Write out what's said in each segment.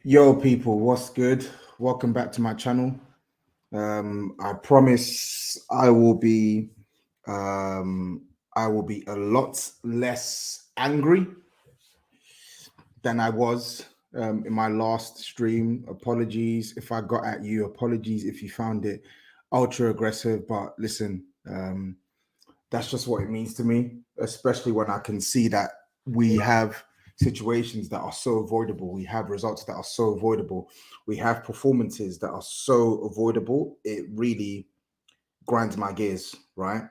Yo, people, what's good? Welcome back to my channel. I promise um, I will be a lot less angry than I was in my last stream. Apologies if I got at you. Apologies if you found it ultra aggressive. But listen, that's just what it means to me, especially when I can see that we have situations that are so avoidable. We have results that are so avoidable. We have performances that are so avoidable. It really grinds my gears, right?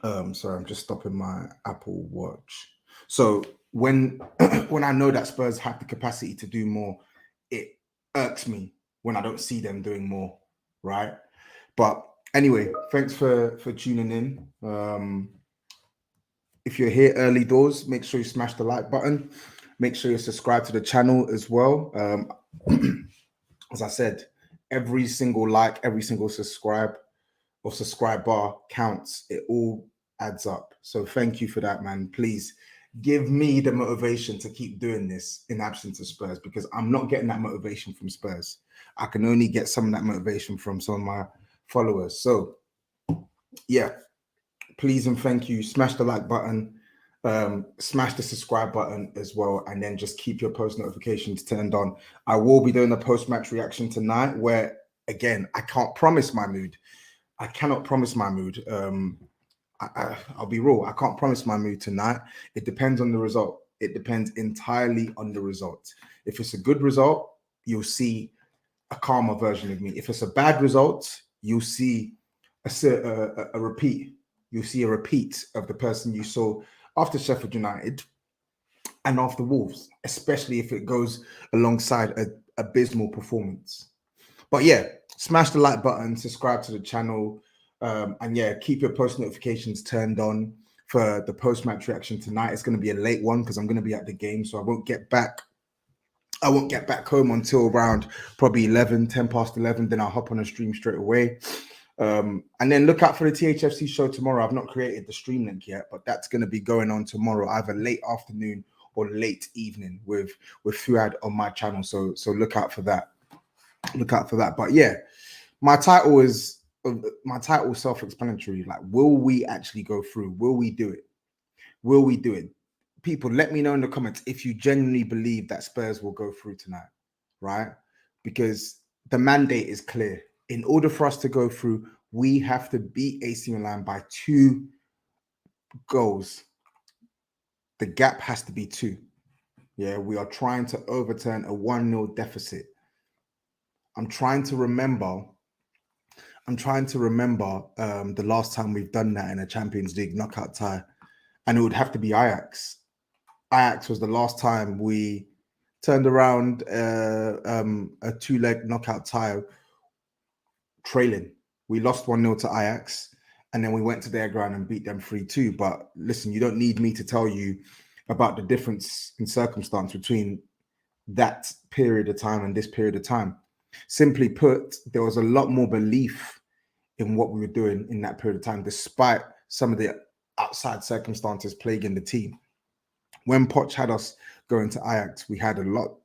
Sorry, I'm just stopping my Apple Watch. So when when I know that Spurs have the capacity to do more, it irks me when I don't see them doing more, right? But anyway, thanks for tuning in. If you're here early doors, make sure you smash the like button. Make sure you subscribe to the channel as well. As I said, every single like, every single subscriber counts. It all adds up. So thank you for that, man. Please give me the motivation to keep doing this in absence of Spurs, because I'm not getting that motivation from Spurs. I can only get some of that motivation from some of my followers. So yeah, please and thank you. Smash the like button, smash the subscribe button as well, and then just keep your post notifications turned on. I will be doing a post-match reaction tonight where, again, I can't promise my mood. I cannot promise my mood. I'll be real. I can't promise my mood tonight. It depends on the result. It depends entirely on the result. If it's a good result, you'll see a calmer version of me. If it's a bad result, you'll see a repeat. You'll see a repeat of the person you saw after Sheffield United and after Wolves, especially if it goes alongside an abysmal performance. But yeah, smash the like button, subscribe to the channel, and yeah, keep your post notifications turned on for the post-match reaction tonight. It's going to be a late one because I'm going to be at the game, so I won't get back home until around probably 10 past 11. Then I'll hop on a stream straight away. And then look out for the THFC show tomorrow. I've not created the stream link yet, but that's going to be going on tomorrow, either late afternoon or late evening with Fuad on my channel. So look out for that. Look out for that. But yeah, my title is self-explanatory. Like, will we actually go through? Will we do it? Will we do it? People, let me know in the comments if you genuinely believe that Spurs will go through tonight, right? Because the mandate is clear. In order for us to go through, we have to beat AC Milan by 2 goals. The gap has to be 2. Yeah, we are trying to overturn a 1-0 deficit. I'm trying to remember the last time we've done that in a Champions League knockout tie, and it would have to be Ajax. Ajax was the last time we turned around a 2-leg knockout tie trailing. We lost 1-0 to Ajax, and then we went to their ground and beat them 3-2. But listen, you don't need me to tell you about the difference in circumstance between that period of time and this period of time. Simply put, there was a lot more belief in what we were doing in that period of time, despite some of the outside circumstances plaguing the team. When Poch had us going to Ajax, we had a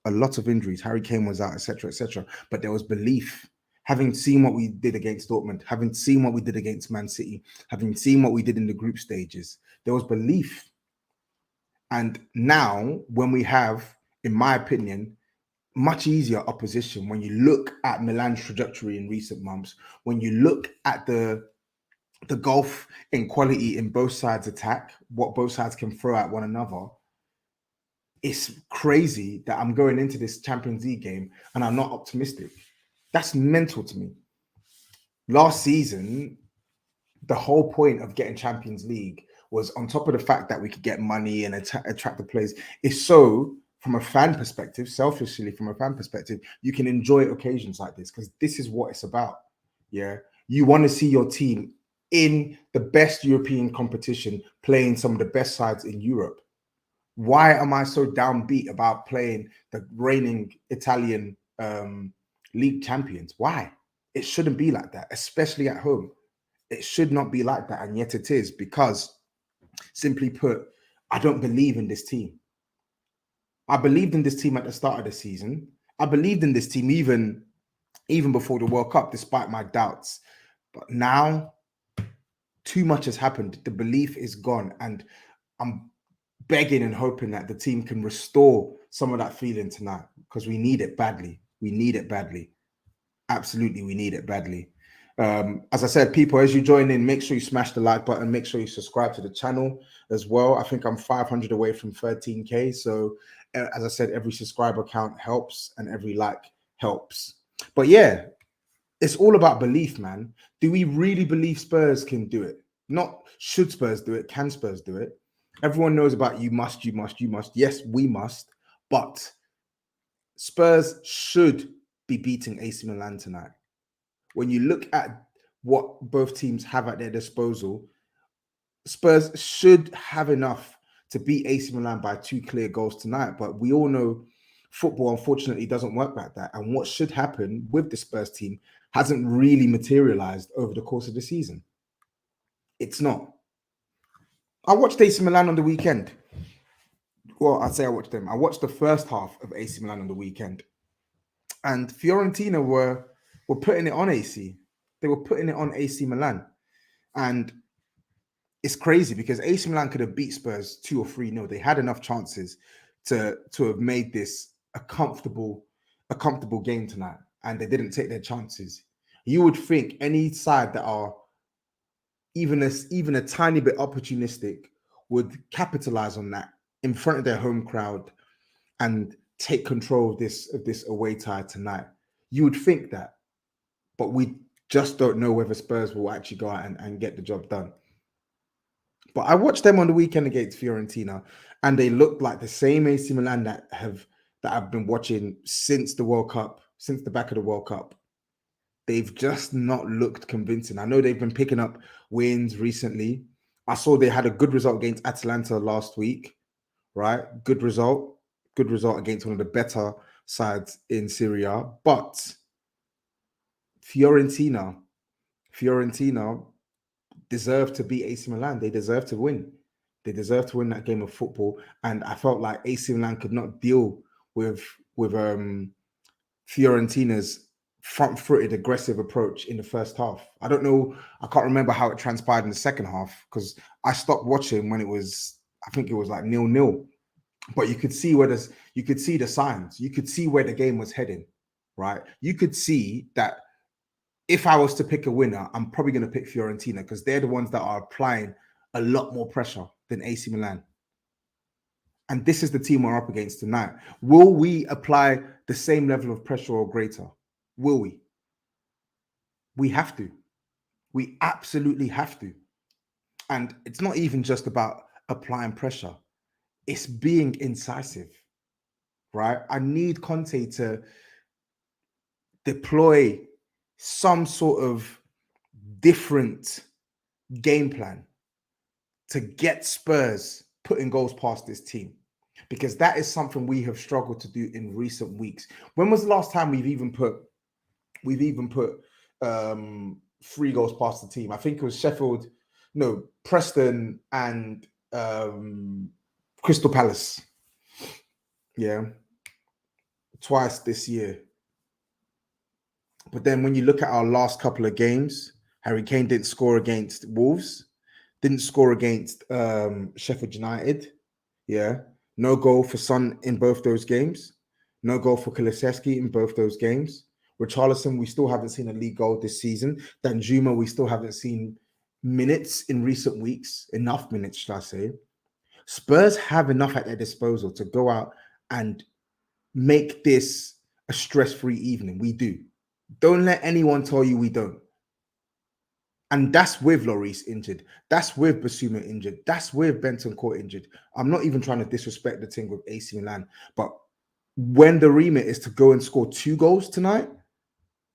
lot of injuries. Harry Kane was out, etc., etc. But there was belief. Having seen what we did against Dortmund, having seen what we did against Man City, having seen what we did in the group stages, there was belief. And now, when we have, in my opinion, much easier opposition, when you look at Milan's trajectory in recent months, when you look at the gulf in quality in both sides' attack, what both sides can throw at one another, it's crazy that I'm going into this Champions League game and I'm not optimistic. That's mental to me. Last season, the whole point of getting Champions League was, on top of the fact that we could get money and attract the players, is so, from a fan perspective, selfishly from a fan perspective, you can enjoy occasions like this, because this is what it's about. Yeah, you want to see your team in the best European competition playing some of the best sides in Europe. Why am I so downbeat about playing the reigning Italian league champions? Why? It shouldn't be like that, especially at home. It should not be like that, and yet it is, because, simply put, I don't believe in this team. I believed in this team at the start of the season, I believed in this team even before the World Cup, despite my doubts. But now, too much has happened. The belief is gone, and I'm begging and hoping that the team can restore some of that feeling tonight because we need it badly. We need it badly. Absolutely, we need it badly. As I said, people, as you join in, make sure you smash the like button. Make sure you subscribe to the channel as well. I think I'm 500 away from 13K. So, as I said, every subscriber count helps and every like helps. But yeah, it's all about belief, man. Do we really believe Spurs can do it? Not should Spurs do it, can Spurs do it? Everyone knows about you must, you must, you must. Yes, we must. But Spurs should be beating AC Milan tonight. When you look at what both teams have at their disposal, Spurs should have enough to beat AC Milan by 2 clear goals tonight. But we all know football, unfortunately, doesn't work like that. And what should happen with the Spurs team hasn't really materialized over the course of the season. It's not. I watched AC Milan on the weekend. Well, I'd say I watched them. I watched the first half of AC Milan on the weekend. And Fiorentina were putting it on AC. They were putting it on AC Milan. And it's crazy because AC Milan could have beat Spurs 2 or 3-0. They had enough chances to have made this a comfortable game tonight, and they didn't take their chances. You would think any side that are even a tiny bit opportunistic would capitalize on that in front of their home crowd and take control of this away tie tonight. You would think that, but we just don't know whether Spurs will actually go out and get the job done. But I watched them on the weekend against Fiorentina, and they looked like the same AC Milan that I've been watching since the World Cup, since the back of the World Cup. They've just not looked convincing. I know they've been picking up wins recently. I saw they had a good result against Atalanta last week, right? Good result against one of the better sides in Serie A. But Fiorentina deserve to beat AC Milan. They deserve to win. They deserve to win that game of football. And I felt like AC Milan could not deal with Fiorentina's front-footed, aggressive approach in the first half. I don't know. I can't remember how it transpired in the second half because I stopped watching when it was, I think it was like 0-0. But you could see you could see the signs. You could see where the game was heading, right? You could see that if I was to pick a winner, I'm probably going to pick Fiorentina because they're the ones that are applying a lot more pressure than AC Milan. And this is the team we're up against tonight. Will we apply the same level of pressure or greater? Will we? We have to. We absolutely have to. And it's not even just about applying pressure. It's being incisive, right? I need Conte to deploy some sort of different game plan to get Spurs putting goals past this team, because that is something we have struggled to do in recent weeks. When was the last time we've even put 3 goals past the team? I think it was Preston and Crystal Palace. Yeah, twice this year. But then when you look at our last couple of games, Harry Kane didn't score against Wolves, didn't score against Sheffield United. Yeah. No goal for Son in both those games. No goal for Kulusevski in both those games. Richarlison, we still haven't seen a league goal this season. Danjuma, we still haven't seen minutes in recent weeks. Enough minutes, should I say. Spurs have enough at their disposal to go out and make this a stress-free evening. We do. Don't let anyone tell you we don't. And that's with Lloris injured. That's with Basuma injured. That's with Bentancur injured. I'm not even trying to disrespect the thing with AC Milan. But when the remit is to go and score 2 goals tonight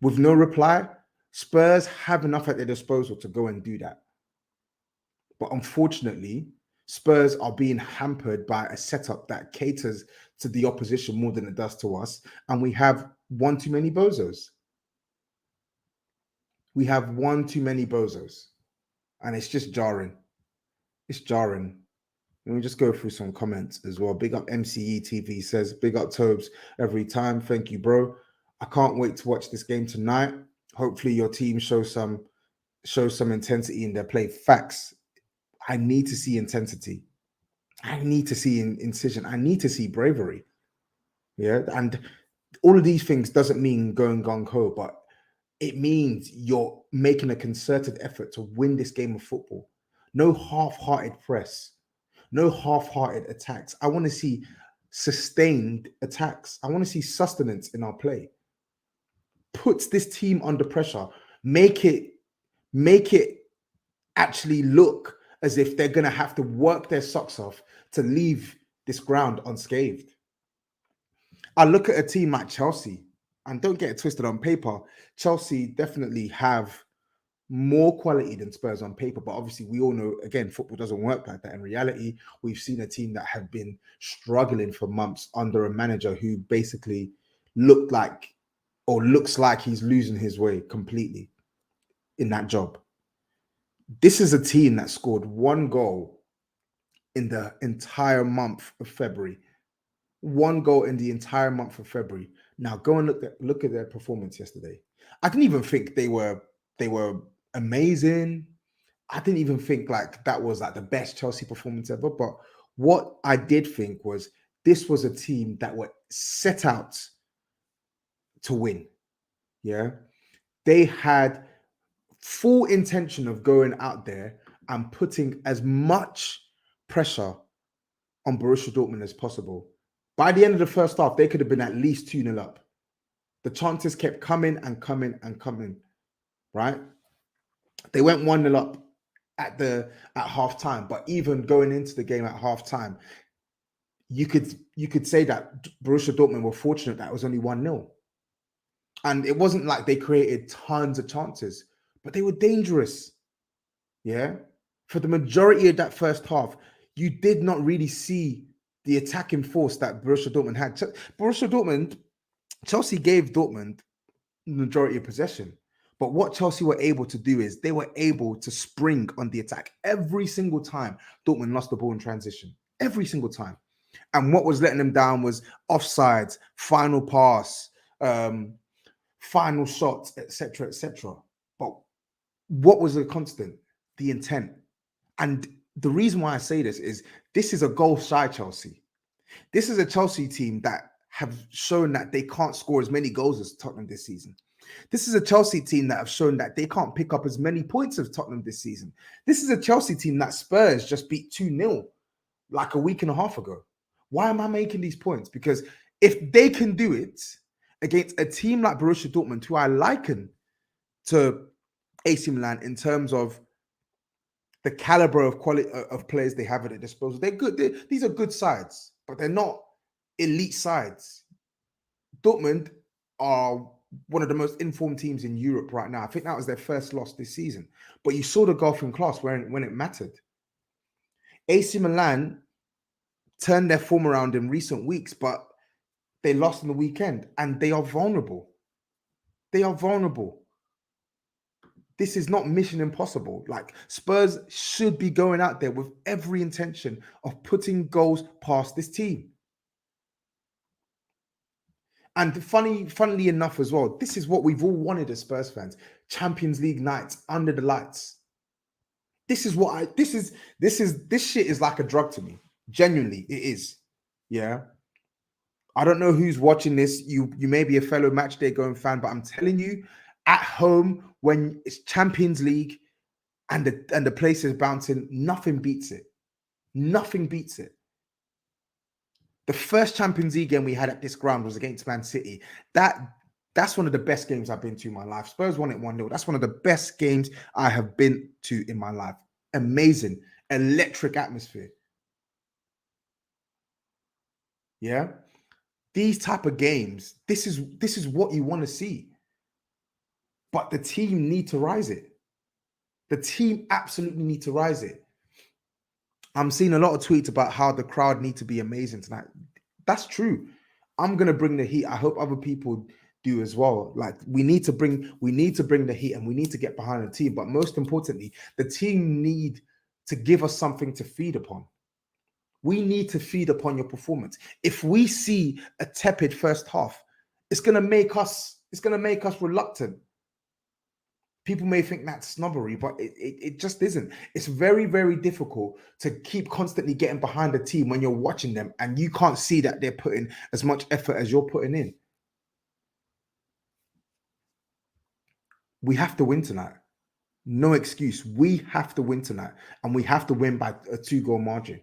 with no reply, Spurs have enough at their disposal to go and do that. But unfortunately, Spurs are being hampered by a setup that caters to the opposition more than it does to us. And we have one too many bozos. We have one too many bozos. And it's just jarring. It's jarring. Let me just go through some comments as well. Big up MCE TV says, big up Tobes every time. Thank you, bro. I can't wait to watch this game tonight. Hopefully your team shows some intensity in their play. Facts. I need to see intensity. I need to see incision. I need to see bravery. Yeah. And all of these things doesn't mean going gung-ho, but it means you're making a concerted effort to win this game of football. No half-hearted press, no half-hearted attacks. I want to see sustained attacks. I want to see sustenance in our play. Puts this team under pressure. Make it actually look as if they're going to have to work their socks off to leave this ground unscathed. I look at a team like Chelsea, and don't get it twisted, on paper, Chelsea definitely have more quality than Spurs on paper. But obviously, we all know, again, football doesn't work like that. In reality, we've seen a team that have been struggling for months under a manager who basically looks like he's losing his way completely in that job. This is a team that scored 1 goal in the entire month of February. 1 goal in the entire month of February. Now go and look at their performance yesterday. I didn't even think they were amazing. I didn't even think like that was like the best Chelsea performance ever. But what I did think was this was a team that were set out to win. Yeah. They had full intention of going out there and putting as much pressure on Borussia Dortmund as possible. By the end of the first half, they could have been at least 2-0 up. The chances kept coming and coming and coming, right? They went 1-0 up at halftime, but even going into the game at halftime, you could say that Borussia Dortmund were fortunate that it was only 1-0. And it wasn't like they created tons of chances, but they were dangerous. Yeah. For the majority of that first half, you did not really see the attacking force that Borussia Dortmund had. Chelsea gave Dortmund the majority of possession. But what Chelsea were able to do is they were able to spring on the attack every single time Dortmund lost the ball in transition. Every single time. And what was letting them down was offsides, final pass, final shots, etc., etc. But what was the constant? The intent. And the reason why I say this is a goal-shy Chelsea. This is a Chelsea team that have shown that they can't score as many goals as Tottenham this season. This is a Chelsea team that have shown that they can't pick up as many points as Tottenham this season. This is a Chelsea team that Spurs just beat 2-0 like a week and a half ago. Why am I making these points? Because if they can do it against a team like Borussia Dortmund, who I liken to AC Milan in terms of the caliber of quality of players they have at their disposal, they're good. These are good sides, but they're not elite sides. Dortmund are one of the most informed teams in Europe right now. I think that was their first loss this season. But you saw the golf in class when it mattered. AC Milan turned their form around in recent weeks, but they lost on the weekend and they are vulnerable. They are vulnerable. This is not mission impossible. Like, Spurs should be going out there with every intention of putting goals past this team. And funnily enough as well, this is what we've all wanted as Spurs fans. Champions League nights under the lights. This shit is like a drug to me. Genuinely, it is. Yeah. I don't know who's watching this. You may be a fellow matchday going fan, but I'm telling you, at home when it's Champions League and the place is bouncing, nothing beats it. Nothing beats it. The first Champions League game we had at this ground was against Man City. That's one of the best games I've been to in my life. Spurs won it 1-0. That's one of the best games I have been to in my life. Amazing, electric atmosphere. Yeah. These type of games, this is what you want to see. But the team need to rise it. The team absolutely need to rise it. I'm seeing a lot of tweets about how the crowd need to be amazing tonight. That's true. I'm gonna bring the heat. I hope other people do as well. Like, we need to bring the heat and we need to get behind the team. But most importantly, the team need to give us something to feed upon. We need to feed upon your performance. If we see a tepid first half, it's gonna make us reluctant. People may think that's snobbery, but it just isn't. It's very, very difficult to keep constantly getting behind a team when you're watching them and you can't see that they're putting as much effort as you're putting in. We have to win tonight. No excuse. We have to win tonight, and we have to win by a 2-goal margin.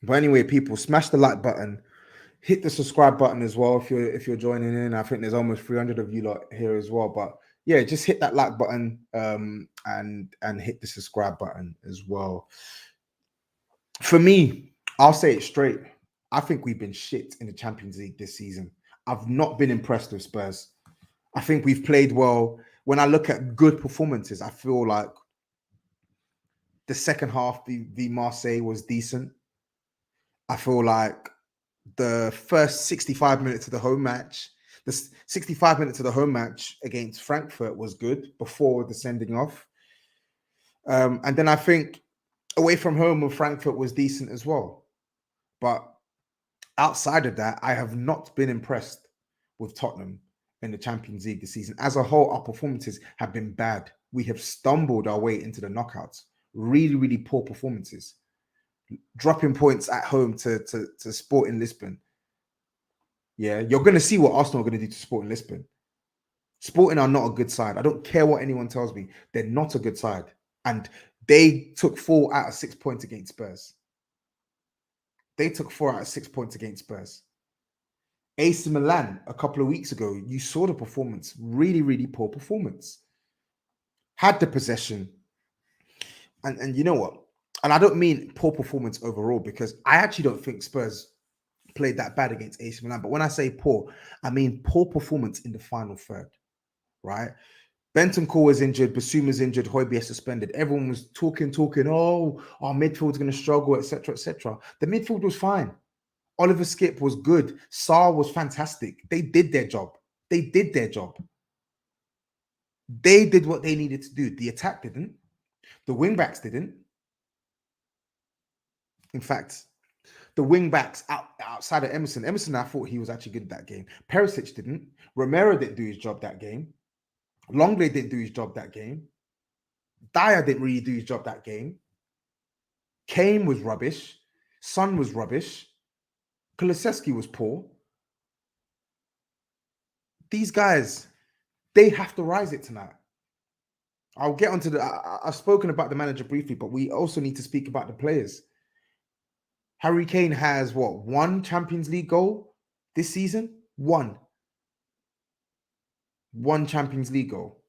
But anyway, people, smash the like button, hit the subscribe button as well if you're joining in. I think there's almost 300 of you lot here as well. But yeah, just hit that like button and hit the subscribe button as well. For me, I'll say it straight. I think we've been shit in the Champions League this season. I've not been impressed with Spurs. I think we've played well. When I look at good performances, I feel like the second half, the Marseille was decent. I feel like the first 65 minutes of the home match, the 65 minutes of the home match against Frankfurt was good before the sending off. And then I think away from home with Frankfurt was decent as well. But outside of that, I have not been impressed with Tottenham in the Champions League this season. As a whole, our performances have been bad. We have stumbled our way into the knockouts. Really, really poor performances. Dropping points at home to Sporting Lisbon. Yeah, you're going to see what Arsenal are going to do to Sporting Lisbon. Sporting are not a good side. I don't care what anyone tells me. They're not a good side. And they took 4 out of 6 points against Spurs. They took 4 out of 6 points against Spurs. AC Milan, a couple of weeks ago, you saw the performance. Really, really poor performance. Had the possession. And you know what? And I don't mean poor performance overall, because I actually don't think Spurs played that bad against AC Milan. But when I say poor, I mean poor performance in the final third, right? Bentancur was injured, Basuma's injured, Højbjerg suspended. Everyone was talking, oh, our midfield's going to struggle, etc., etc. The midfield was fine. Oliver Skip was good. Sarr was fantastic. They did their job. They did their job. They did what they needed to do. The attack didn't. The wing-backs didn't. In fact, the wing-backs outside of Emerson, I thought he was actually good at that game. Perisic didn't. Romero didn't do his job that game. Longley didn't do his job that game. Dyer didn't really do his job that game. Kane was rubbish. Son was rubbish. Kulusevski was poor. These guys, they have to rise it tonight. I'll get onto I've spoken about the manager briefly, but we also need to speak about the players. Harry Kane has what, 1 Champions League goal this season? 1 Champions League goal.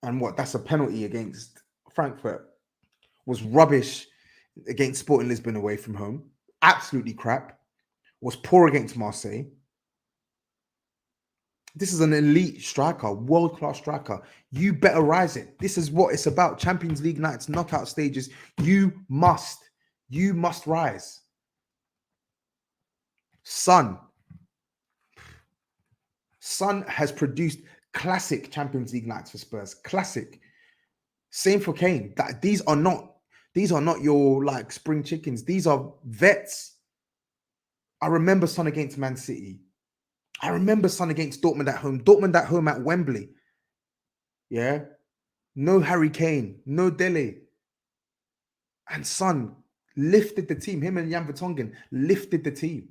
And what? That's a penalty against Frankfurt. Was rubbish against Sporting Lisbon away from home. Absolutely crap. Was poor against Marseille. This is an elite striker, world-class striker. You better rise it. This is what it's about. Champions League nights, knockout stages. You must rise. Son has produced classic Champions League nights for Spurs. Classic. Same for Kane. These are not your like spring chickens. These are vets. I remember Son against Man City. I remember Son against Dortmund at home. Dortmund at home at Wembley. Yeah. No Harry Kane. No Dele. And Son lifted the team. Him and Jan Vertonghen lifted the team.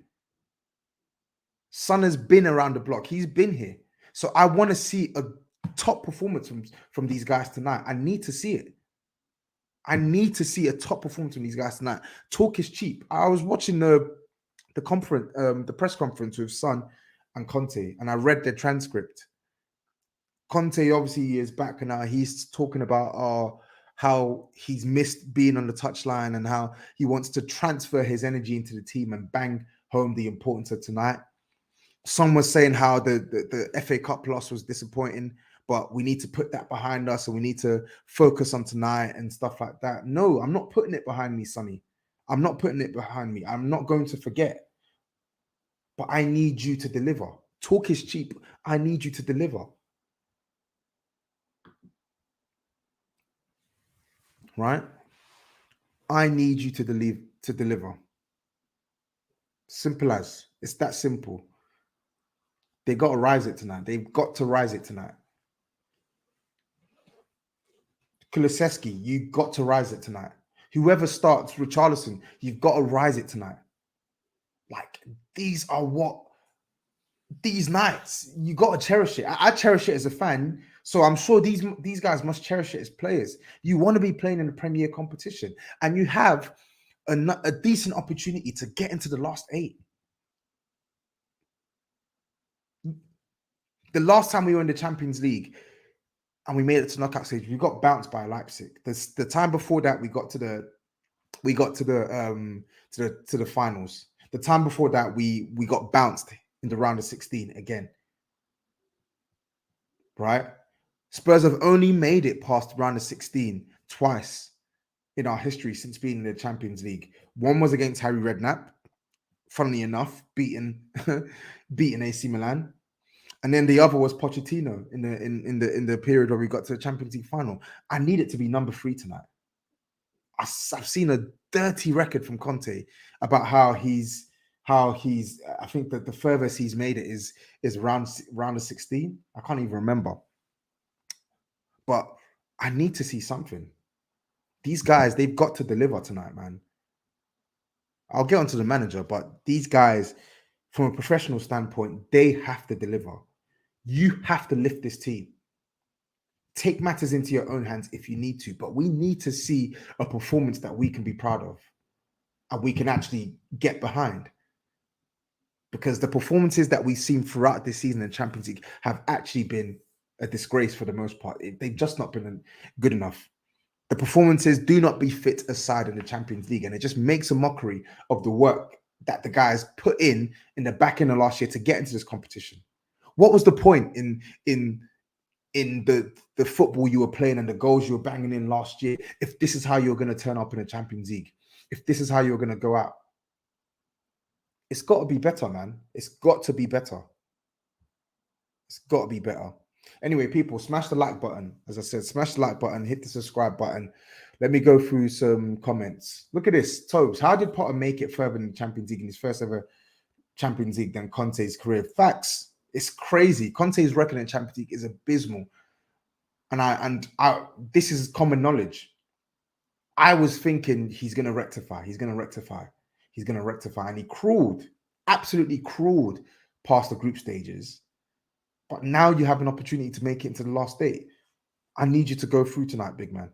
Son has been around the block. He's been here. So I want to see a top performance from these guys tonight. I need to see it. I need to see a top performance from these guys tonight. Talk is cheap. I was watching the conference, the press conference with Son and Conte, and I read their transcript. Conte obviously is back now. He's talking about how he's missed being on the touchline and how he wants to transfer his energy into the team and bang home the importance of tonight. Some was saying how the FA Cup loss was disappointing, but we need to put that behind us and we need to focus on tonight and stuff like that. No, I'm not putting it behind me, Sonny. I'm not putting it behind me. I'm not going to forget. But I need you to deliver. Talk is cheap. I need you to deliver. Right? I need you to deliver. Simple as. It's that simple. They got to rise it tonight. They've got to rise it tonight. Kulusevski, you got to rise it tonight. Whoever starts, Richarlison, you've got to rise it tonight. Like, these are what these nights you got to cherish it. I cherish it as a fan, so I'm sure these guys must cherish it as players. You want to be playing in the Premier competition, and you have a decent opportunity to get into the last 8. The last time we were in the Champions League and we made it to knockout stage, we got bounced by Leipzig. The time before that, we got to the finals. The time before that, we got bounced in the round of 16 again. Right? Spurs have only made it past round of 16 twice in our history since being in the Champions League. One was against Harry Redknapp, funnily enough, beating AC Milan. And then the other was Pochettino in the period where we got to the Champions League final. I need it to be number 3 tonight. I've seen a dirty record from Conte about how he's. I think that the furthest he's made it is round of 16. I can't even remember. But I need to see something. These guys, they've got to deliver tonight, man. I'll get onto the manager, but these guys, from a professional standpoint, they have to deliver. You have to lift this team. Take matters into your own hands if you need to, but we need to see a performance that we can be proud of and we can actually get behind. Because the performances that we've seen throughout this season in Champions League have actually been a disgrace for the most part. They've just not been good enough. The performances do not befit a side in the Champions League, and it just makes a mockery of the work that the guys put in the back end of last year to get into this competition. What was the point in the football you were playing and the goals you were banging in last year if this is how you're going to turn up in the Champions League? If this is how you're going to go out? It's got to be better, man. It's got to be better. It's got to be better. Anyway, people, smash the like button. As I said, smash the like button, hit the subscribe button. Let me go through some comments. Look at this. Tobes, how did Potter make it further in the Champions League in his first ever Champions League than Conte's career? Facts. It's crazy. Conte's record in Champions League is abysmal. And this is common knowledge. I was thinking he's going to rectify. He's going to rectify. He's going to rectify. And he crawled, absolutely crawled past the group stages. But now you have an opportunity to make it into the last 8. I need you to go through tonight, big man.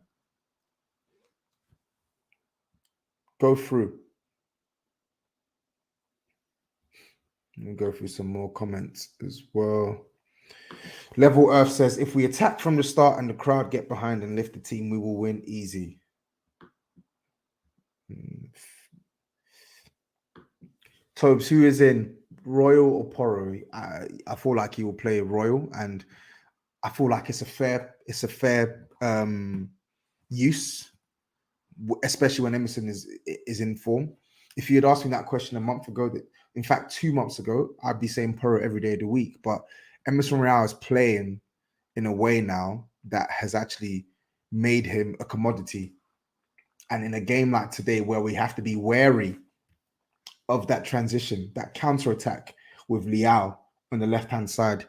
Go through. Let me go through some more comments as well. Level Earth says, if we attack from the start and the crowd get behind and lift the team, we will win easy. Tobes, who is in, Royal or Porro? I feel like he will play Royal, and I feel like it's a fair use, especially when Emerson is in form. If you had asked me that question a month ago, in fact 2 months ago, I'd be saying Porro every day of the week. But Emerson Royal is playing in a way now that has actually made him a commodity. And in a game like today, where we have to be wary of that transition, that counter-attack with Liao on the left-hand side,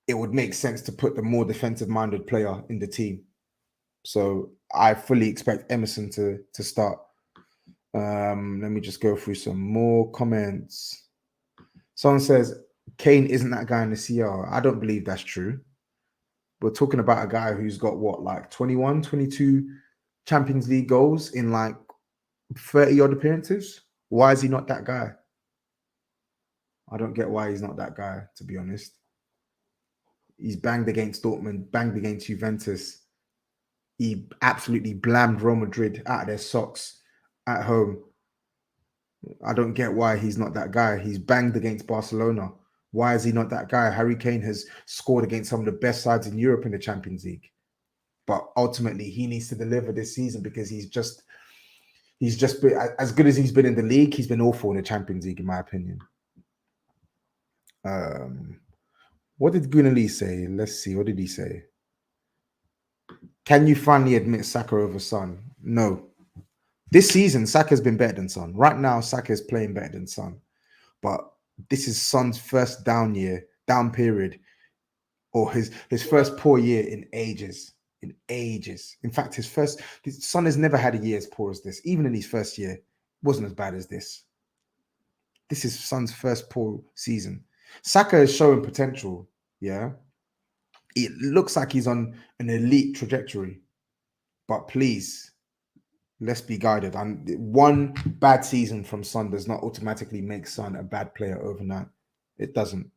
it would make sense to put the more defensive-minded player in the team. So I fully expect Emerson to start. Let me just go through some more comments. Someone says, Kane isn't that guy in the CR. I don't believe that's true. We're talking about a guy who's got, what, like 21, 22 Champions League goals in like 30-odd appearances? Why is he not that guy? I don't get why he's not that guy, to be honest. He's banged against Dortmund, banged against Juventus. He absolutely blammed Real Madrid out of their socks at home. I don't get why he's not that guy. He's banged against Barcelona. Why is he not that guy? Harry Kane has scored against some of the best sides in Europe in the Champions League. But ultimately, he needs to deliver this season because he's just been, as good as he's been in the league, he's been awful in the Champions League, in my opinion. What did Gunali say? Let's see. What did he say? Can you finally admit Saka over Son? No. This season, Saka's been better than Son. Right now, Saka is playing better than Son. But this is Son's first down period, or his first poor year in ages. In ages. In fact, his Son has never had a year as poor as this. Even in his first year, wasn't as bad as this. This is Son's first poor season. Saka is showing potential. Yeah. It looks like he's on an elite trajectory. But please, let's be guided. And one bad season from Son does not automatically make Son a bad player overnight. It doesn't.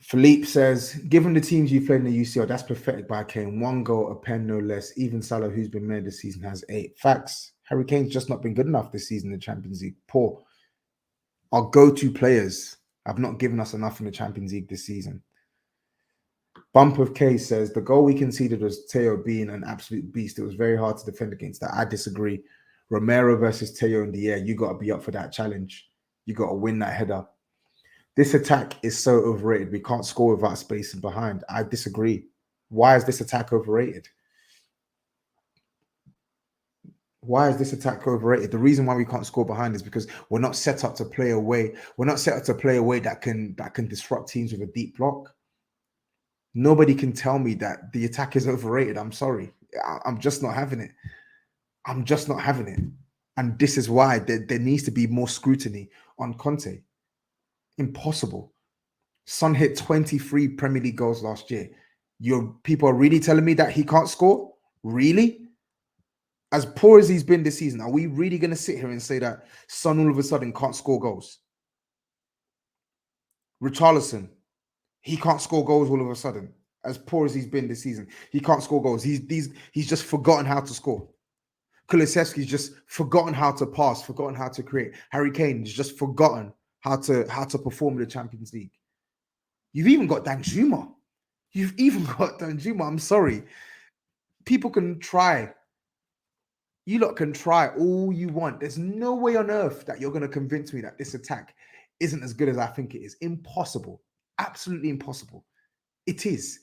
Philippe says, given the teams you've played in the UCL, that's pathetic by Kane. 1 goal, a pen, no less. Even Salah, who's been made this season, has 8. Facts. Harry Kane's just not been good enough this season in the Champions League. Poor. Our go-to players have not given us enough in the Champions League this season. Bump of K says, the goal we conceded was Teo being an absolute beast. It was very hard to defend against that. I disagree. Romero versus Teo in the air. You got to be up for that challenge. You got to win that header. This attack is so overrated. We can't score without spacing behind. I disagree. Why is this attack overrated? Why is this attack overrated? The reason why we can't score behind is because we're not set up to play away. We're not set up to play away that can disrupt teams with a deep block. Nobody can tell me that the attack is overrated. I'm sorry. I'm just not having it. I'm just not having it. And this is why there needs to be more scrutiny on Conte. Impossible. Son hit 23 Premier League goals last year. Your people are really telling me that he can't score? Really? As poor as he's been this season, are we really going to sit here and say that Son all of a sudden can't score goals? Richarlison, he can't score goals all of a sudden. As poor as he's been this season, he can't score goals. He's just forgotten how to score. Kulusevski's just forgotten how to pass, forgotten how to create. Harry Kane's just forgotten how to perform in the Champions League. You've even got Danjuma. I'm sorry. People can try. You lot can try all you want. There's no way on earth that you're going to convince me that this attack isn't as good as I think it is. Impossible. Absolutely impossible. It is.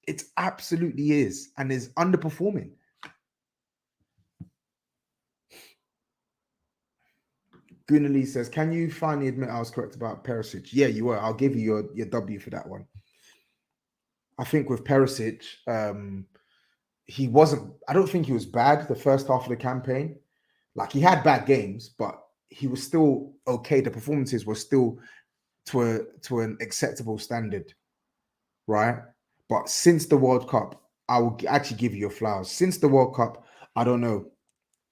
It absolutely is. And is underperforming. Gunali says, can you finally admit I was correct about Perisic? Yeah, you were. I'll give you your W for that one. I think with Perisic, he wasn't, I don't think he was bad the first half of the campaign. Like, he had bad games, but he was still okay. The performances were still to an acceptable standard, right? But since the World Cup, I will actually give you your flowers. Since the World Cup, I don't know,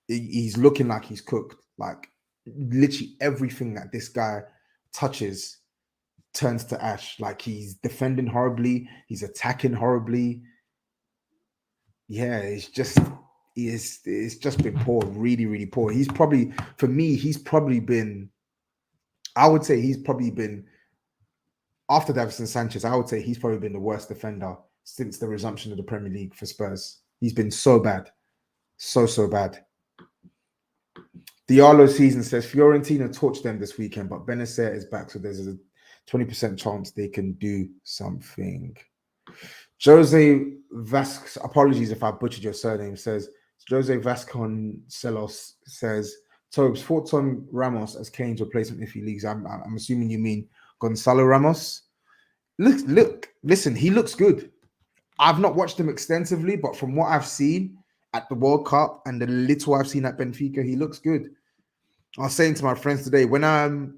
he's looking like he's cooked. Like, literally everything that this guy touches turns to ash. Like, he's defending horribly, he's attacking horribly. Yeah, it's just been poor, really, really poor. He's probably, for me, I would say he's probably been, after Davinson Sanchez, I would say he's probably been the worst defender since the resumption of the Premier League for Spurs. He's been so bad. So bad. Diallo season says Fiorentina torched them this weekend, but Benacer is back, so there's a 20% chance they can do something. Jose Vasc, apologies if I butchered your surname, says Jose Vasconcelos says, Tobes, thoughts on Ramos as Kane's replacement if he leaves? I'm assuming you mean Gonzalo Ramos. Listen, he looks good. I've not watched him extensively, but from what I've seen at the World Cup and the little I've seen at Benfica, he looks good. I was saying to my friends today, when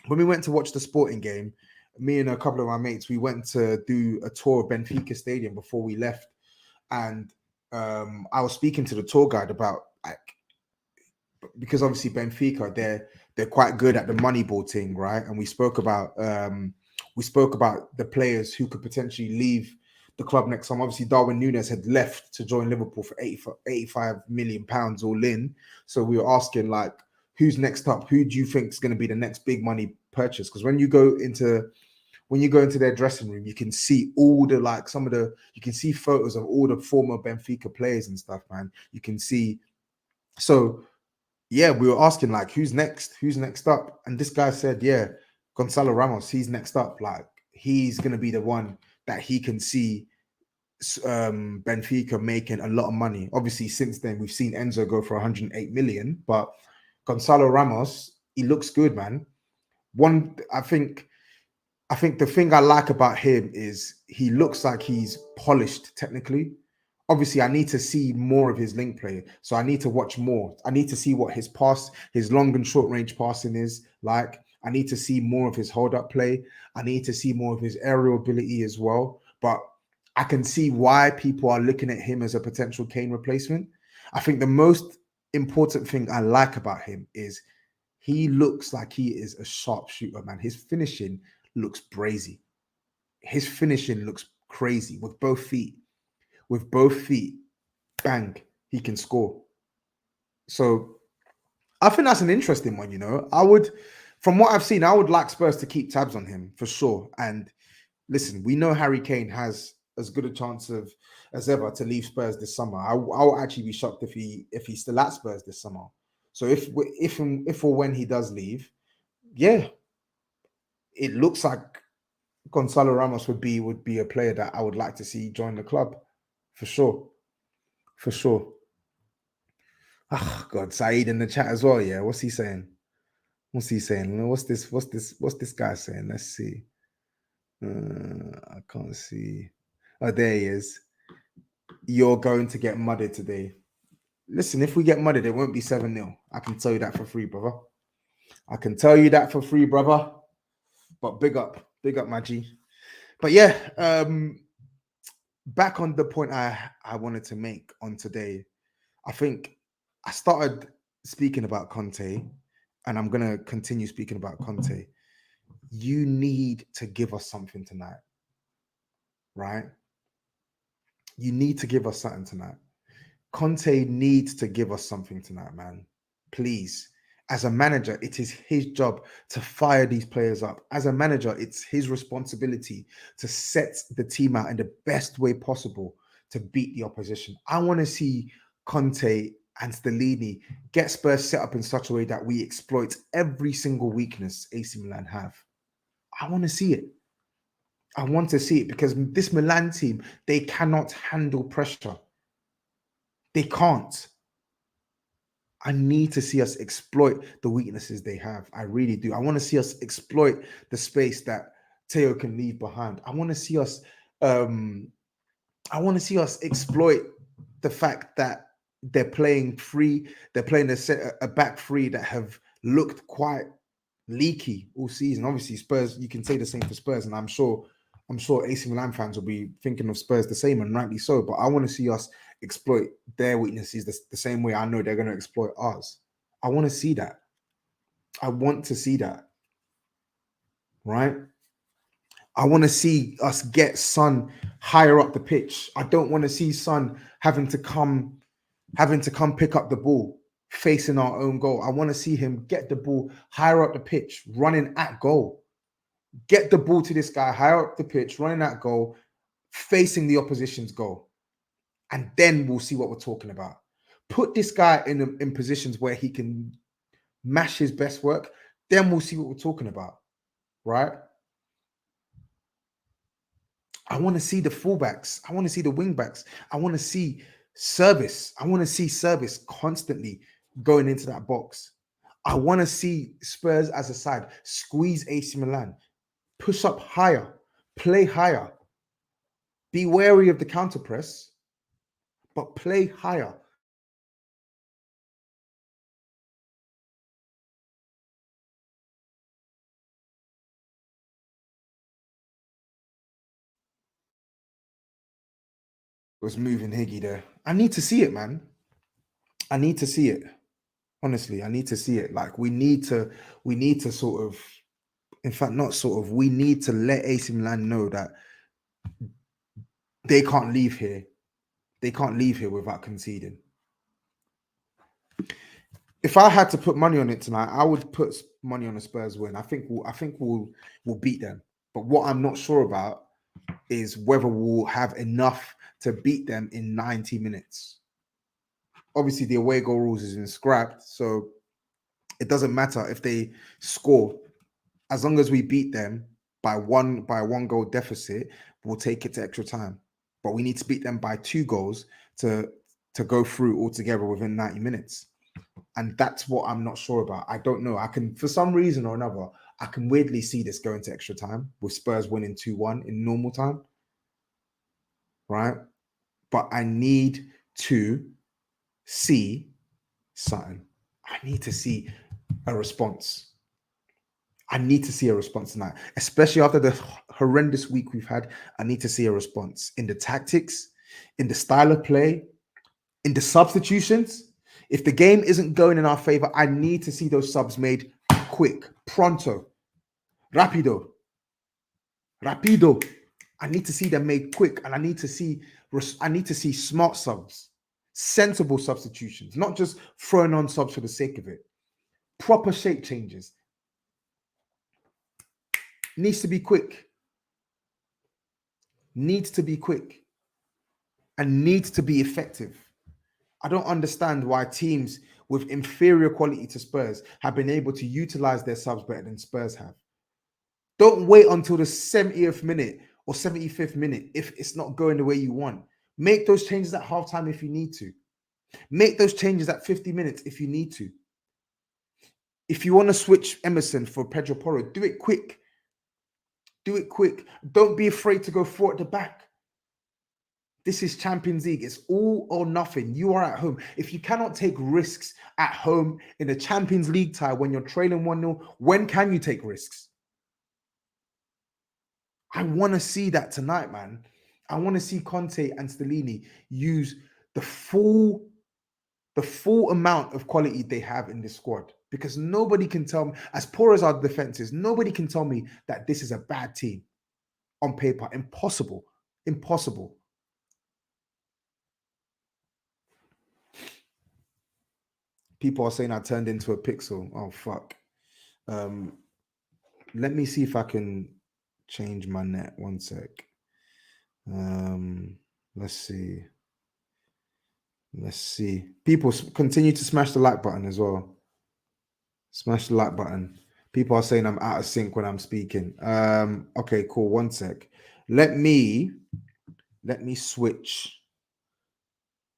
we went to watch the Sporting game, me and a couple of my mates, we went to do a tour of Benfica Stadium before we left. And I was speaking to the tour guide about, like, because obviously Benfica, they're quite good at the Moneyball thing, right? And we spoke about the players who could potentially leave the club next time. Obviously, Darwin Núñez had left to join Liverpool for 85 million pounds all in. So we were asking, like, who's next up? Who do you think is going to be the next big money purchase? Because when you go into their dressing room, you can see you can see photos of all the former Benfica players and stuff, man. You can see. So yeah, we were asking, like, who's next? Who's next up? And this guy said, yeah, Gonzalo Ramos, he's next up. Like, he's going to be the one that he can see Benfica making a lot of money. Obviously, since then we've seen Enzo go for 108 million, but Gonzalo Ramos, he looks good, man. One, I think the thing I like about him is he looks like he's polished technically. Obviously, I need to see more of his link play. So I need to watch more. I need to see what his long and short range passing is like. I need to see more of his hold up play. I need to see more of his aerial ability as well. But I can see why people are looking at him as a potential Kane replacement. I think the most important thing I like about him is he looks like he is a sharpshooter, man. His finishing looks brazy. His finishing looks crazy with both feet. With both feet, bang, he can score. So I think that's an interesting one, from what I've seen, I would like Spurs to keep tabs on him for sure. And listen, we know Harry Kane has as good a chance of as ever to leave Spurs this summer. I'll actually be shocked if he's still at Spurs this summer. So if or when he does leave, yeah, it looks like Gonzalo Ramos would be a player that I would like to see join the club, for sure, for sure. Oh God, Saeed in the chat as well. Yeah, what's he saying? What's he saying? What's this guy saying? Let's see. I can't see. Oh, there he is. You're going to get mudded today. Listen, if we get mudded, it won't be 7-0. I can tell you that for free, brother. I can tell you that for free, brother. But big up, my G. But yeah, back on the point I wanted to make on today. I think I started speaking about Conte, and I'm gonna continue speaking about Conte. You need to give us something tonight, right? You need to give us something tonight. Conte needs to give us something tonight, man. Please. As a manager, it is his job to fire these players up. As a manager, it's his responsibility to set the team out in the best way possible to beat the opposition. I want to see Conte and Stellini get Spurs set up in such a way that we exploit every single weakness AC Milan have. I want to see it. I want to see it because this Milan team, they cannot handle pressure. They can't. I need to see us exploit the weaknesses they have. I really do. I want to see us exploit the space that Teo can leave behind. I want to see us exploit the fact that they're playing free. They're playing a back three that have looked quite leaky all season. Obviously, Spurs, you can say the same for Spurs, and I'm sure AC Milan fans will be thinking of Spurs the same, and rightly so. But I want to see us exploit their weaknesses the same way I know they're going to exploit ours. I want to see that. I want to see that. Right? I want to see us get Son higher up the pitch. I don't want to see Son having to come pick up the ball facing our own goal. I want to see him get the ball higher up the pitch, running at goal. Get the ball to this guy higher up the pitch, running at goal, facing the opposition's goal. And then we'll see what we're talking about. Put this guy in positions where he can mash his best work. Then we'll see what we're talking about, right? I want to see the fullbacks. I want to see the wingbacks. I want to see service. I want to see service constantly going into that box. I want to see Spurs as a side squeeze AC Milan, push up higher, play higher. Be wary of the counter press, but play higher. Was moving Higgy there. I need to see it, man. I need to see it. Honestly, I need to see it. Like we need to sort of, in fact, not sort of, we need to let AC Milan know that they can't leave here. They can't leave here without conceding. If I had to put money on it tonight, I would put money on the Spurs win. I think we'll beat them. But what I'm not sure about is whether we'll have enough to beat them in 90 minutes. Obviously, the away goal rules is been scrapped, so it doesn't matter if they score. As long as we beat them by one goal deficit, we'll take it to extra time. but we need to beat them by 2 goals to go through altogether within 90 minutes. And that's what I'm not sure about. I don't know. I can, for some reason or another, I can weirdly see this going to extra time with Spurs winning 2-1 in normal time, right? But I need to see something. I need to see a response. I need to see a response tonight, especially after the horrendous week we've had. I need to see a response in the tactics, in the style of play, in the substitutions. If the game isn't going in our favor, I need to see those subs made quick, pronto, rapido. I need to see them made quick, and I need to see smart subs, sensible substitutions, not just throwing on subs for the sake of it. Proper shape changes. Needs to be quick. Needs to be quick. And needs to be effective. I don't understand why teams with inferior quality to Spurs have been able to utilize their subs better than Spurs have. Don't wait until the 70th minute or 75th minute if it's not going the way you want. Make those changes at halftime if you need to. Make those changes at 50 minutes if you need to. If you want to switch Emerson for Pedro Porro, do it quick. Do it quick. Don't be afraid to go 4 at the back. This is Champions League. It's all or nothing. You are at home. If you cannot take risks at home in a Champions League tie when you're trailing 1-0, when can you take risks? I want to see that tonight, man. I want to see Conte and Stellini use the full amount of quality they have in this squad, because nobody can tell me, as poor as our defense is, nobody can tell me that this is a bad team on paper. Impossible. Impossible. People are saying I turned into a pixel. Oh, fuck. Let me see if I can change my net. One sec. Let's see. Let's see. People continue to smash the like button as well. Smash the like button. People are saying I'm out of sync when I'm speaking. Okay, cool. One sec. Let me switch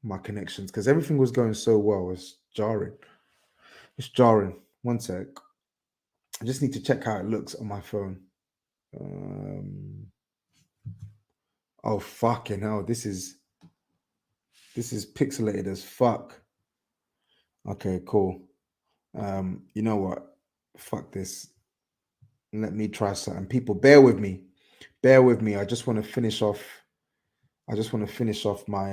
my connections because everything was going so well. It's jarring. It's jarring. One sec. I just need to check how it looks on my phone. Oh, fucking hell. This is pixelated as fuck. Okay, cool. You know what? Fuck this. Let me try something. People, bear with me. Bear with me. I just want to finish off my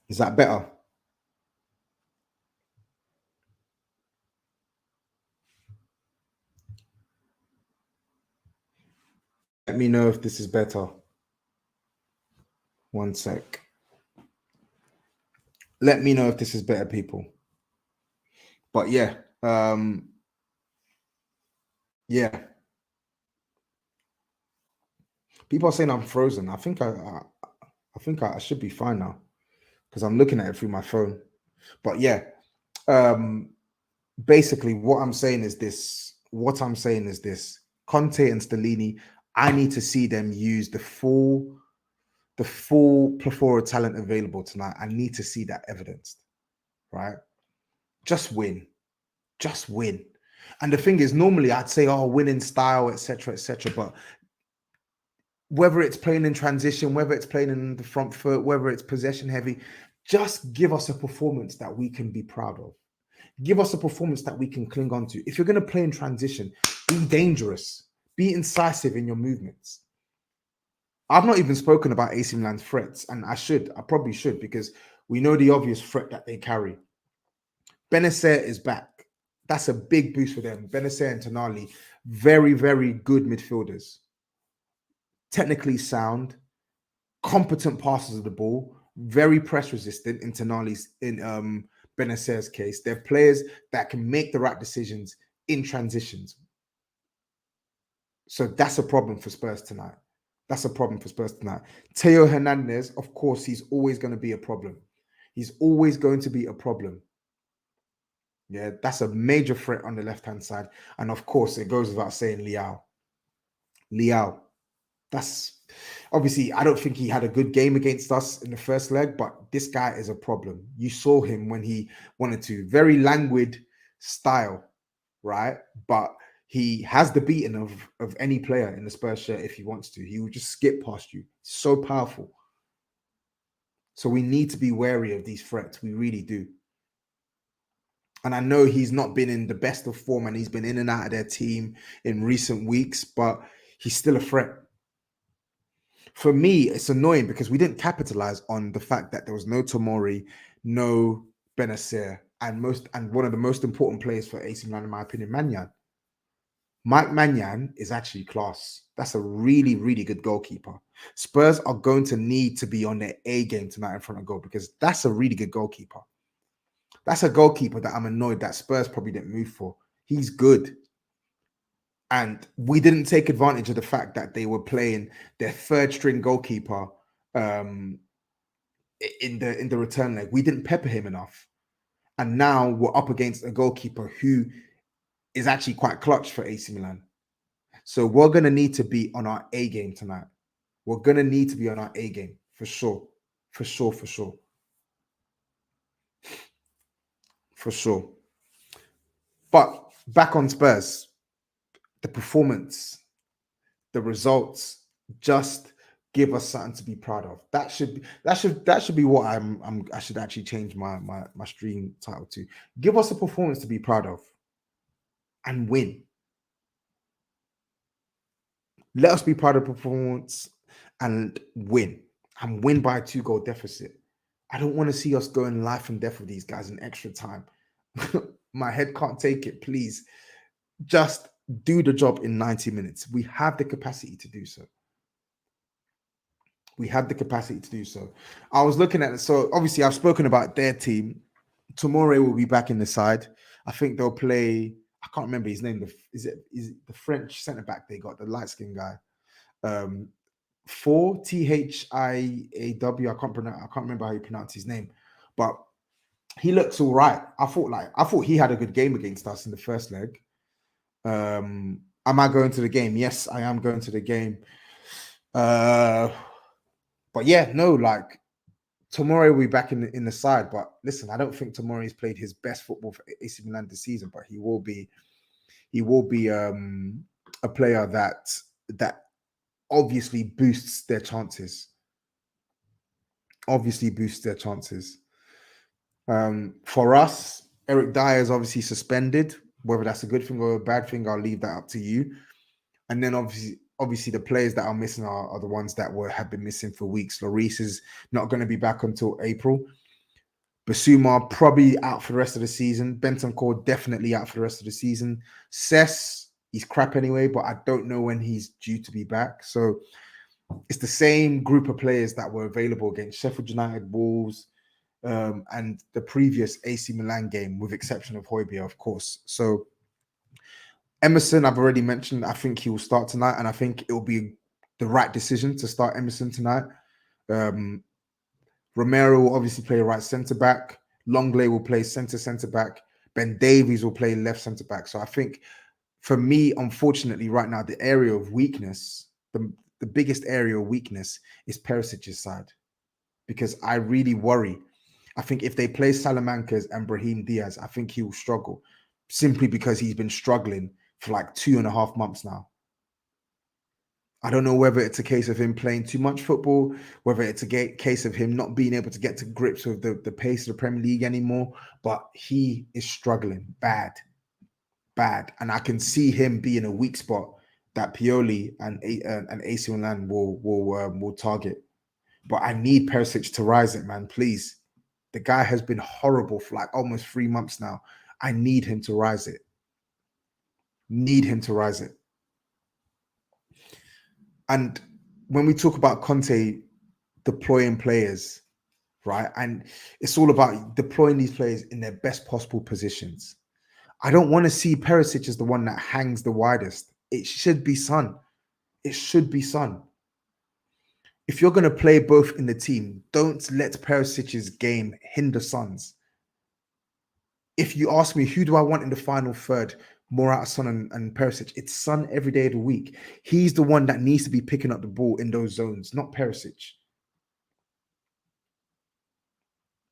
Is that better? Let me know if this is better. One sec. Let me know if this is better, people. But yeah, yeah. People are saying I'm frozen. I think I should be fine now because I'm looking at it through my phone. But yeah, basically what I'm saying is this. Conte and Stellini, I need to see them use the full plethora of talent available tonight. I need to see that evidenced, right? Just win. And the thing is, normally I'd say, oh, winning style, etc., but whether it's playing in transition, whether it's playing in the front foot, whether it's possession heavy, just give us a performance that we can be proud of. Give us a performance that we can cling on to. If you're going to play in transition, be dangerous, be incisive in your movements. I've not even spoken about AC Milan's threats, and I probably should, because we know the obvious threat that they carry. Benacer is back. That's a big boost for them. Benacer and Tonali, very, very good midfielders. Technically sound, competent passers of the ball, very press resistant in Benacer's case. They're players that can make the right decisions in transitions. So that's a problem for Spurs tonight. That's a problem for Spurs tonight. Teo Hernandez, of course, he's always going to be a problem. He's always going to be a problem. Yeah, that's a major threat on the left-hand side. And of course, it goes without saying Liao. Liao. That's obviously, I don't think he had a good game against us in the first leg, but this guy is a problem. You saw him when he wanted to. Very languid style, right? But he has the beating of any player in the Spurs shirt if he wants to. He will just skip past you. So powerful. So we need to be wary of these threats. We really do. And I know he's not been in the best of form and he's been in and out of their team in recent weeks, but he's still a threat. For me, it's annoying because we didn't capitalize on the fact that there was no Tomori, no Benacer, and one of the most important players for AC Milan, in my opinion, Manyan. Mike Manyan is actually class. That's a really, really good goalkeeper. Spurs are going to need to be on their A game tonight in front of goal because that's a really good goalkeeper. That's a goalkeeper that I'm annoyed that Spurs probably didn't move for. He's good. And we didn't take advantage of the fact that they were playing their third string goalkeeper in the return leg. We didn't pepper him enough. And now we're up against a goalkeeper who is actually quite clutch for AC Milan. So we're going to need to be on our A game tonight. We're going to need to be on our A game for sure. For sure, for sure. For sure. But back on Spurs, the performance, the results just give us something to be proud of. That should be what I should actually change my stream title to. Give us a performance to be proud of and win. Let us be proud of performance and win by a 2-goal deficit. I don't want to see us going life and death with these guys in extra time. My head can't take it. Please just do the job in 90 minutes. We have the capacity to do so. We have the capacity to do so. I was looking at it. So obviously I've spoken about their team. Tomorrow will be back in the side. I think they'll play. I can't remember his name. Is it the French centre back they got, the light skinned guy? For Thiaw. I can't remember how you pronounce his name, but he looks all right. I thought he had a good game against us in the first leg. Am I going to the game? Yes, I am going to the game. But yeah, no, like tomorrow we'll be back in the side. But listen, I don't think Tomori's played his best football for AC Milan this season, but he will be a player that obviously boosts their chances. Obviously boosts their chances. For us, Eric Dyer is obviously suspended. Whether that's a good thing or a bad thing, I'll leave that up to you. And then obviously the players that are missing are the ones that have been missing for weeks. Lloris is not going to be back until April. Basuma probably out for the rest of the season. Bentancur definitely out for the rest of the season. Cess, he's crap anyway, but I don't know when he's due to be back. So it's the same group of players that were available against Sheffield United, Wolves, and the previous AC Milan game, with exception of Højbjerg, of course. So Emerson, I've already mentioned, I think he will start tonight, and I think it will be the right decision to start Emerson tonight. Romero will obviously play right centre back. Longley will play centre back. Ben Davies will play left centre back. So I think for me, unfortunately, right now, the area of weakness, the biggest area of weakness is Perisic's side, because I really worry. I think if they play Salamancas and Brahim Diaz, I think he will struggle simply because he's been struggling for like 2.5 months now. I don't know whether it's a case of him playing too much football, whether it's a case of him not being able to get to grips with the pace of the Premier League anymore, but he is struggling bad. And I can see him being a weak spot that Pioli and AC Milan will target. But I need Perisic to rise it, man, please. The guy has been horrible for like almost 3 months now. I need him to rise it. Need him to rise it. And when we talk about Conte deploying players, right? And it's all about deploying these players in their best possible positions. I don't want to see Perisic as the one that hangs the widest It should be Son. It should be Son. If you're going to play both in the team, don't let Perisic's game hinder Son's. If you ask me, who do I want in the final third, more out of Son and Perisic? It's Son every day of the week. He's the one that needs to be picking up the ball in those zones, not Perisic.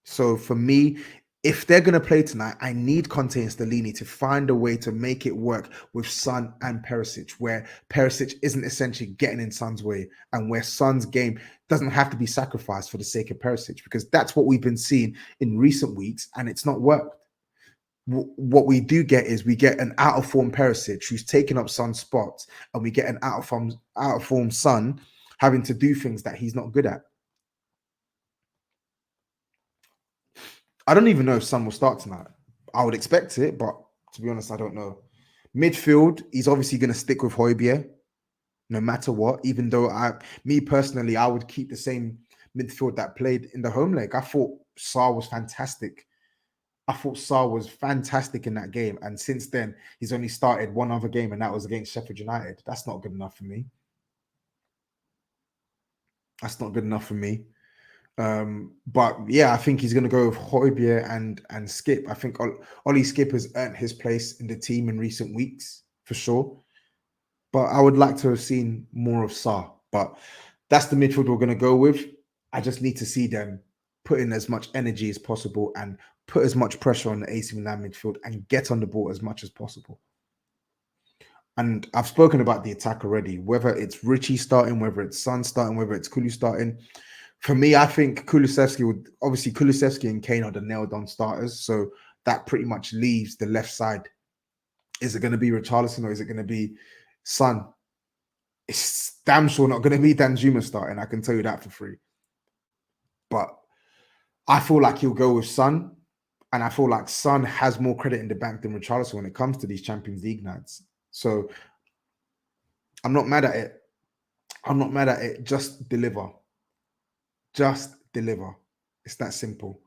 So for me, if they're going to play tonight, I need Conte and Stellini to find a way to make it work with Son and Perisic, where Perisic isn't essentially getting in Son's way and where Son's game doesn't have to be sacrificed for the sake of Perisic, because that's what we've been seeing in recent weeks and it's not worked. What we do get is we get an out of form Perisic who's taking up Son's spots, and we get an out of form Son having to do things that he's not good at. I don't even know if Son will start tonight. I would expect it, but to be honest, I don't know. Midfield, he's obviously going to stick with Højbjerg no matter what, even though me personally, I would keep the same midfield that played in the home leg. I thought Sarr was fantastic. In that game. And since then, he's only started one other game, and that was against Sheffield United. That's not good enough for me. But yeah, I think he's going to go with Højbjerg and Skip. I think Ollie Skip has earned his place in the team in recent weeks, for sure. But I would like to have seen more of Sarr. But that's the midfield we're going to go with. I just need to see them put in as much energy as possible and put as much pressure on the AC Milan midfield and get on the ball as much as possible. And I've spoken about the attack already, whether it's Richie starting, whether it's Son starting, whether it's Kulu starting. For me, I think Kulusevski and Kane are the nailed-on starters, so that pretty much leaves the left side. Is it going to be Richarlison or is it going to be Son? It's damn sure not going to be Danjuma starting, I can tell you that for free. But I feel like he'll go with Son, and I feel like Son has more credit in the bank than Richarlison when it comes to these Champions League nights. So I'm not mad at it. Just deliver. Just deliver. It's that simple.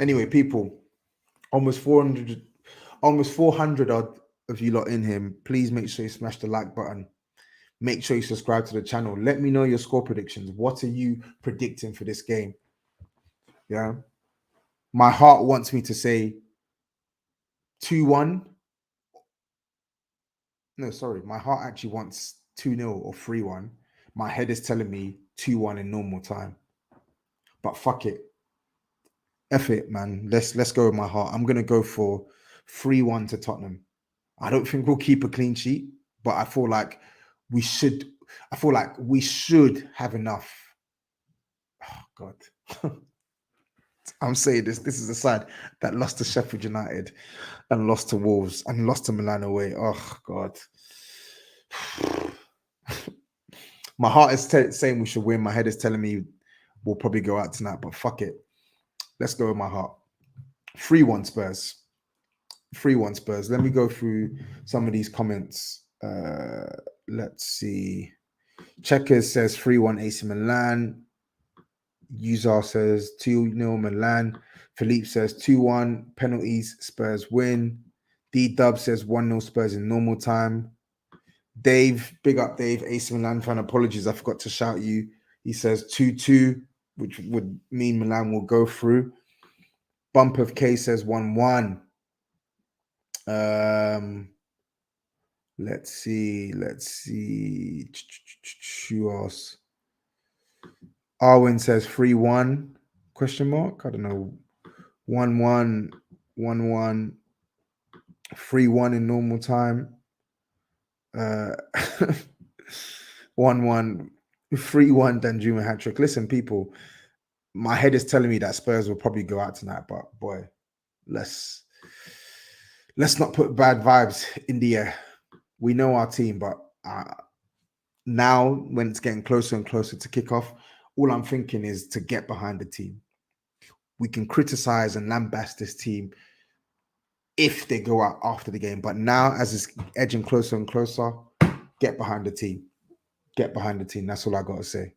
Anyway, people, almost 400 odd of you lot in here. Please make sure you smash the like button. Make sure you subscribe to the channel. Let me know your score predictions. What are you predicting for this game? Yeah. My heart wants me to say 2-1. No, sorry. My heart actually wants 2-0 or 3-1. My head is telling me 2-1 in normal time. But fuck it. F it, man. Let's go with my heart. I'm going to go for 3-1 to Tottenham. I don't think we'll keep a clean sheet, but I feel like we should have enough. Oh, God. I'm saying this is the side that lost to Sheffield United and lost to Wolves and lost to Milan away. Oh, God. My heart is saying we should win. My head is telling me we'll probably go out tonight, but fuck it. Let's go with my heart. 3-1 Spurs. 3-1 Spurs. Let me go through some of these comments. Let's see. Checkers says 3-1 AC Milan. Uzar says 2-0 Milan. Philippe says 2-1. Penalties, Spurs win. D-Dub says 1-0 Spurs in normal time. Dave, big up Dave, AC Milan fan. Apologies, I forgot to shout you. He says 2-2, which would mean Milan will go through. Bump of K says 1-1. Let's see. Who else? Arwin says 3-1, question mark. I don't know. 1-1, 1-1, 3-1 in normal time. 1-1, 3-1 Danjuma hat trick. Listen, people, my head is telling me that Spurs will probably go out tonight, but boy, let's not put bad vibes in the air. We know our team, but now when it's getting closer and closer to kick off, all I'm thinking is to get behind the team. We can criticize and lambast this team if they go out after the game, but now as it's edging closer and closer, get behind the team. Get behind the team. That's all I got to say.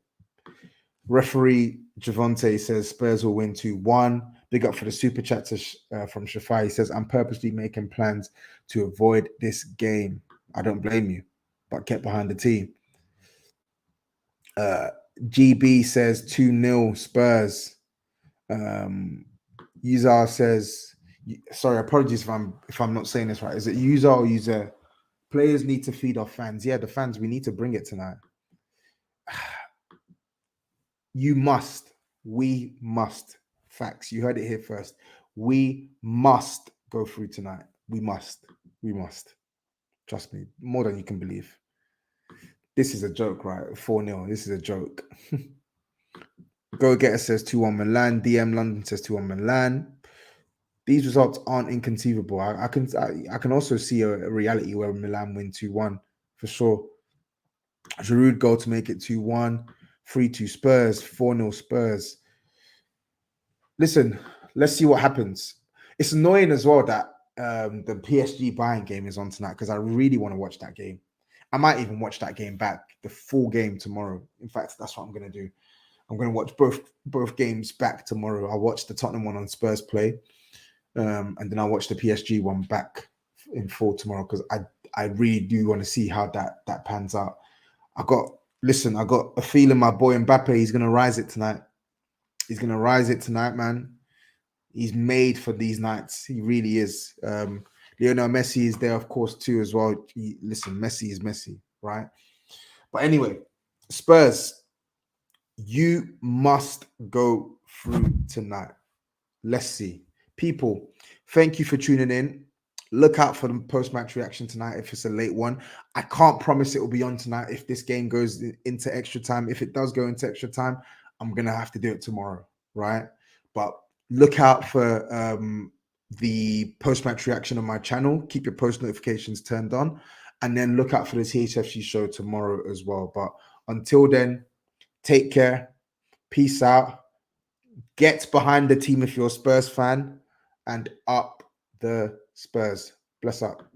Referee Javante says Spurs will win 2-1. Big up for the super chat from Shafai. He says, I'm purposely making plans to avoid this game. I don't blame you, but get behind the team. GB says 2-0 Spurs. Uzar says, sorry, apologies if I'm not saying this right. Is it Uzar or User? Players need to feed off fans. Yeah, the fans, we need to bring it tonight. You must. We must. Facts. You heard it here first. We must go through tonight. We must. We must. Trust me, more than you can believe. This is a joke, right? 4-0. This is a joke. Go Getter says 2-1 Milan. DM London says 2-1 Milan. These results aren't inconceivable. I can also see a reality where Milan win 2-1 for sure. Giroud goal to make it 2-1. 3-2 Spurs. 4-0 Spurs. Listen, let's see what happens. It's annoying as well that the PSG Bayern game is on tonight because I really want to watch that game. I might even watch that game back, the full game tomorrow. In fact, that's what I'm going to do. I'm going to watch both games back tomorrow. I'll watch the Tottenham one on Spurs play, and then I'll watch the PSG one back in full tomorrow because I really do want to see how that pans out. I got a feeling my boy Mbappe, he's going to rise it tonight. He's going to rise it tonight, man. He's made for these nights. He really is. Lionel Messi is there, of course, too, as well. Listen, Messi is Messi, right? But anyway, Spurs, you must go through tonight. Let's see. People, thank you for tuning in. Look out for the post-match reaction tonight if it's a late one. I can't promise it will be on tonight if this game goes into extra time. If it does go into extra time, I'm going to have to do it tomorrow, right? But look out for the post-match reaction on my channel. Keep your post notifications turned on. And then look out for the THFC show tomorrow as well. But until then, take care. Peace out. Get behind the team if you're a Spurs fan. And up the Spurs. Bless up.